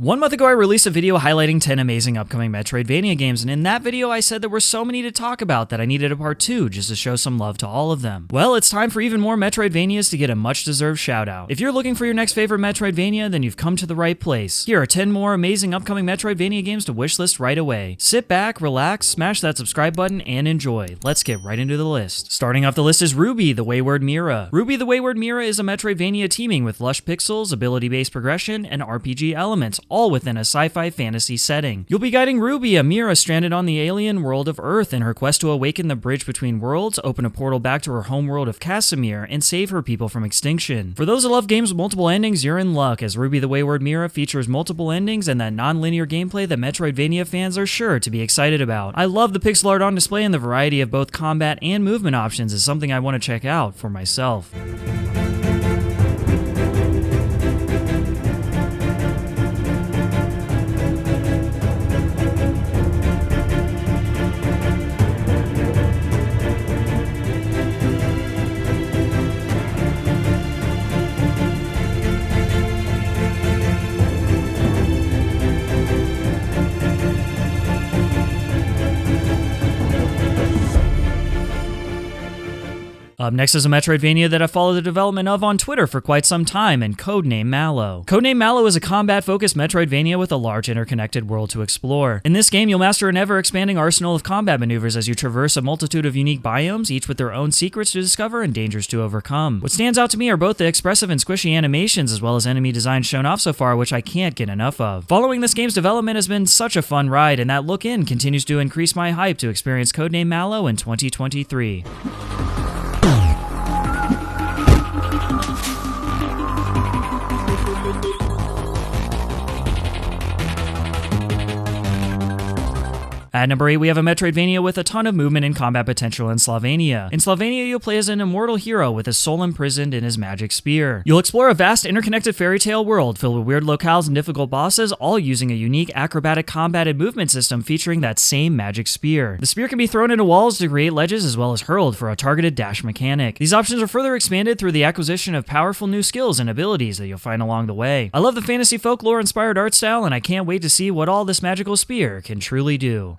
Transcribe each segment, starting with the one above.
1 month ago I released a video highlighting 10 amazing upcoming Metroidvania games, and in that video I said there were so many to talk about that I needed a part 2 just to show some love to all of them. Well, it's time for even more Metroidvanias to get a much deserved shout out. If you're looking for your next favorite Metroidvania, then you've come to the right place. Here are 10 more amazing upcoming Metroidvania games to wishlist right away. Sit back, relax, smash that subscribe button, and enjoy. Let's get right into the list. Starting off the list is Ruby, the Wayward Mira. Ruby the Wayward Mira is a Metroidvania teeming with lush pixels, ability-based progression, and RPG elements, all within a sci-fi fantasy setting. You'll be guiding Ruby, a Mira stranded on the alien world of Earth, in her quest to awaken the bridge between worlds, open a portal back to her home world of Casimir, and save her people from extinction. For those that love games with multiple endings, you're in luck, as Ruby the Wayward Mira features multiple endings and that non-linear gameplay that Metroidvania fans are sure to be excited about. I love the pixel art on display, and the variety of both combat and movement options is something I want to check out for myself. Up next is a Metroidvania that I followed the development of on Twitter for quite some time, and Codename Mallow. Codename Mallow is a combat-focused Metroidvania with a large interconnected world to explore. In this game, you'll master an ever-expanding arsenal of combat maneuvers as you traverse a multitude of unique biomes, each with their own secrets to discover and dangers to overcome. What stands out to me are both the expressive and squishy animations as well as enemy designs shown off so far, which I can't get enough of. Following this game's development has been such a fun ride, and that look in continues to increase my hype to experience Codename Mallow in 2023. At number 8, we have a Metroidvania with a ton of movement and combat potential in Slavania. In Slavania, you'll play as an immortal hero with his soul imprisoned in his magic spear. You'll explore a vast interconnected fairy tale world filled with weird locales and difficult bosses, all using a unique acrobatic combat and movement system featuring that same magic spear. The spear can be thrown into walls to create ledges as well as hurled for a targeted dash mechanic. These options are further expanded through the acquisition of powerful new skills and abilities that you'll find along the way. I love the fantasy folklore inspired art style, and I can't wait to see what all this magical spear can truly do.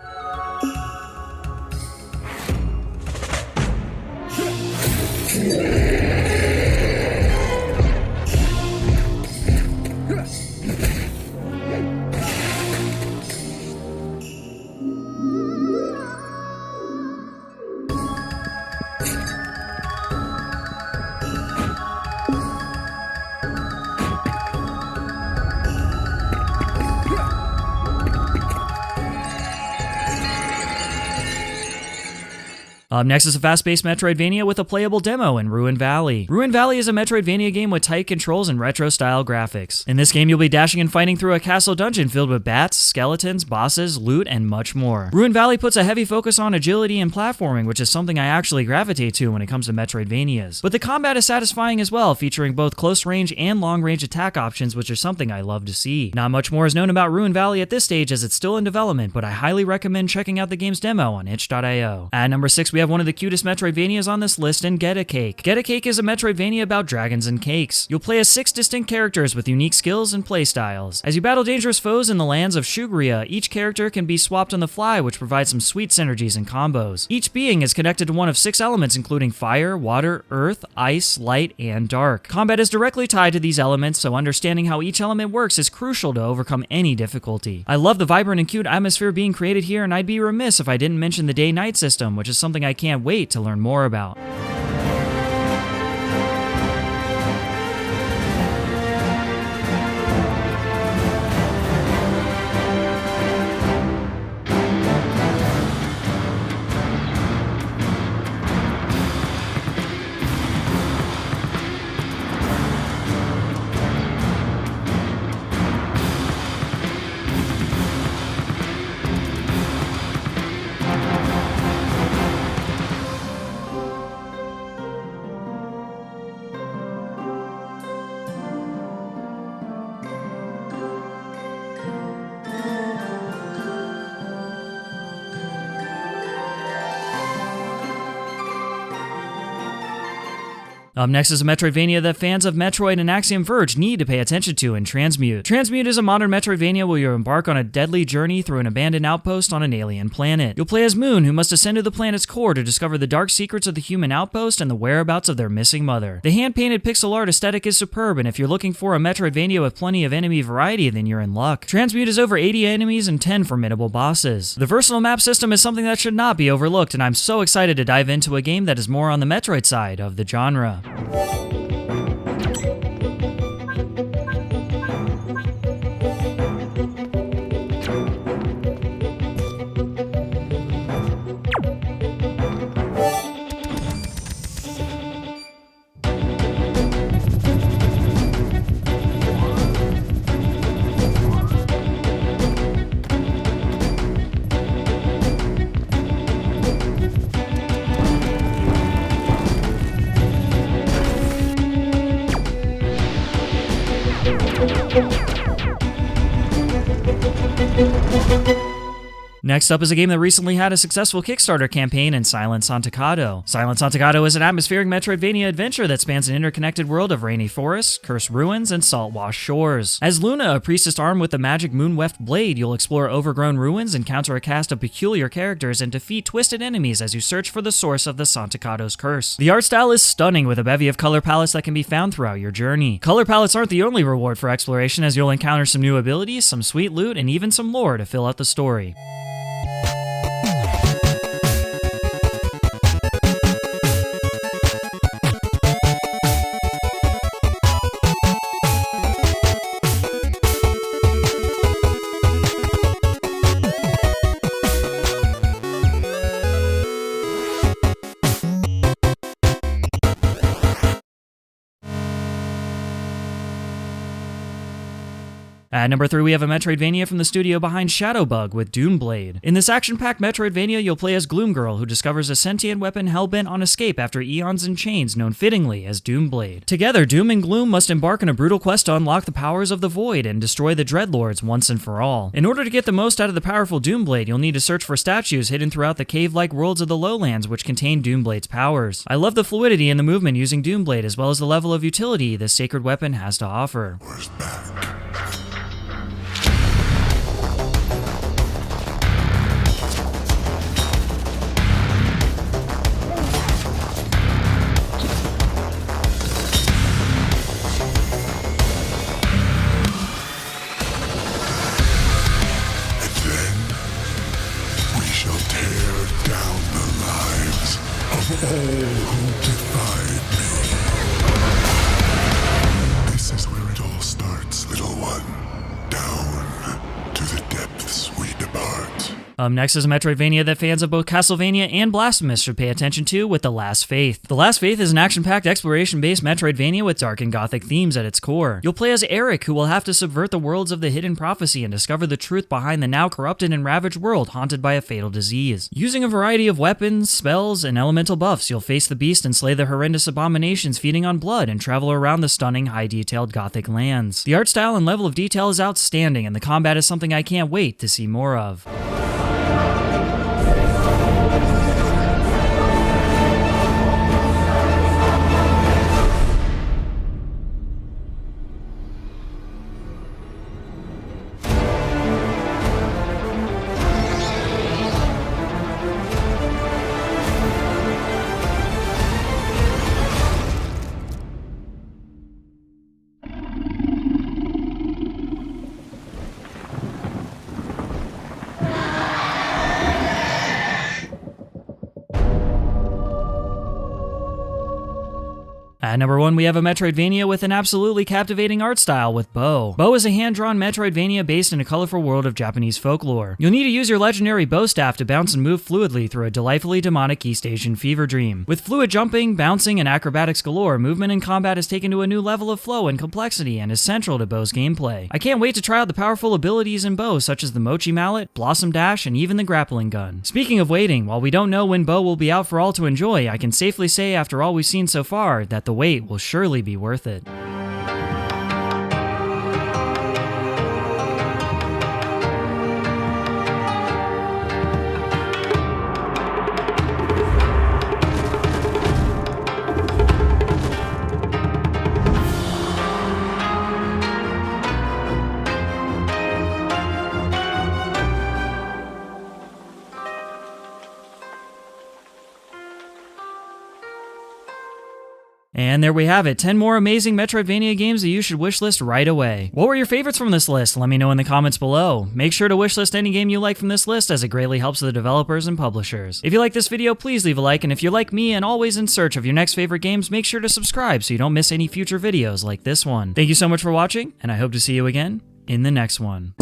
Up next is a fast-paced Metroidvania with a playable demo in Ruin Valley. Ruin Valley is a Metroidvania game with tight controls and retro-style graphics. In this game, you'll be dashing and fighting through a castle dungeon filled with bats, skeletons, bosses, loot, and much more. Ruin Valley puts a heavy focus on agility and platforming, which is something I actually gravitate to when it comes to Metroidvanias. But the combat is satisfying as well, featuring both close-range and long-range attack options, which is something I love to see. Not much more is known about Ruin Valley at this stage as it's still in development, but I highly recommend checking out the game's demo on itch.io. At number 6, we have one of the cutest Metroidvanias on this list in Get a Cake. Get a Cake is a Metroidvania about dragons and cakes. You'll play as 6 distinct characters with unique skills and playstyles. As you battle dangerous foes in the lands of Shugria, each character can be swapped on the fly, which provides some sweet synergies and combos. Each being is connected to one of 6 elements including fire, water, earth, ice, light, and dark. Combat is directly tied to these elements, so understanding how each element works is crucial to overcome any difficulty. I love the vibrant and cute atmosphere being created here, and I'd be remiss if I didn't mention the day-night system, which is something I can't wait to learn more about. Up next is a Metroidvania that fans of Metroid and Axiom Verge need to pay attention to in Transmute. Transmute is a modern Metroidvania where you embark on a deadly journey through an abandoned outpost on an alien planet. You'll play as Moon, who must ascend to the planet's core to discover the dark secrets of the human outpost and the whereabouts of their missing mother. The hand-painted pixel art aesthetic is superb, and if you're looking for a Metroidvania with plenty of enemy variety, then you're in luck. Transmute is over 80 enemies and 10 formidable bosses. The versatile map system is something that should not be overlooked, and I'm so excited to dive into a game that is more on the Metroid side of the genre. Next up is a game that recently had a successful Kickstarter campaign in Silencentagato. Silencentagato is an atmospheric Metroidvania adventure that spans an interconnected world of rainy forests, cursed ruins, and salt-washed shores. As Luna, a priestess armed with a magic moon-weft blade, you'll explore overgrown ruins, encounter a cast of peculiar characters, and defeat twisted enemies as you search for the source of the Santacato's curse. The art style is stunning, with a bevy of color palettes that can be found throughout your journey. Color palettes aren't the only reward for exploration, as you'll encounter some new abilities, some sweet loot, and even some lore to fill out the story. At number 3, we have a Metroidvania from the studio behind Shadowbug with Doomblade. In this action-packed Metroidvania, you'll play as Gloom Girl, who discovers a sentient weapon hell-bent on escape after eons in chains, known fittingly as Doomblade. Together, Doom and Gloom must embark on a brutal quest to unlock the powers of the Void and destroy the Dreadlords once and for all. In order to get the most out of the powerful Doomblade, you'll need to search for statues hidden throughout the cave-like worlds of the Lowlands which contain Doomblade's powers. I love the fluidity in the movement using Doomblade, as well as the level of utility this sacred weapon has to offer. All who defied me. This is where it all starts, little one. Down to the depths we depart. Next is a Metroidvania that fans of both Castlevania and Blasphemous should pay attention to with The Last Faith. The Last Faith is an action-packed exploration-based Metroidvania with dark and gothic themes at its core. You'll play as Eric, who will have to subvert the worlds of the hidden prophecy and discover the truth behind the now corrupted and ravaged world haunted by a fatal disease. Using a variety of weapons, spells, and elemental buffs, you'll face the beast and slay the horrendous abominations feeding on blood and travel around the stunning, high-detailed gothic lands. The art style and level of detail is outstanding, and the combat is something I can't wait to see more of. At number 1, we have a Metroidvania with an absolutely captivating art style with Bow. Bow is a hand-drawn Metroidvania based in a colorful world of Japanese folklore. You'll need to use your legendary bow staff to bounce and move fluidly through a delightfully demonic East Asian fever dream. With fluid jumping, bouncing, and acrobatics galore, movement and combat is taken to a new level of flow and complexity and is central to Bow's gameplay. I can't wait to try out the powerful abilities in Bow, such as the Mochi Mallet, Blossom Dash, and even the grappling gun. Speaking of waiting, while we don't know when Bow will be out for all to enjoy, I can safely say after all we've seen so far that the wait will surely be worth it. And there we have it, 10 more amazing Metroidvania games that you should wishlist right away. What were your favorites from this list? Let me know in the comments below. Make sure to wishlist any game you like from this list, as it greatly helps the developers and publishers. If you like this video, please leave a like, and if you're like me and always in search of your next favorite games, make sure to subscribe so you don't miss any future videos like this one. Thank you so much for watching, and I hope to see you again in the next one.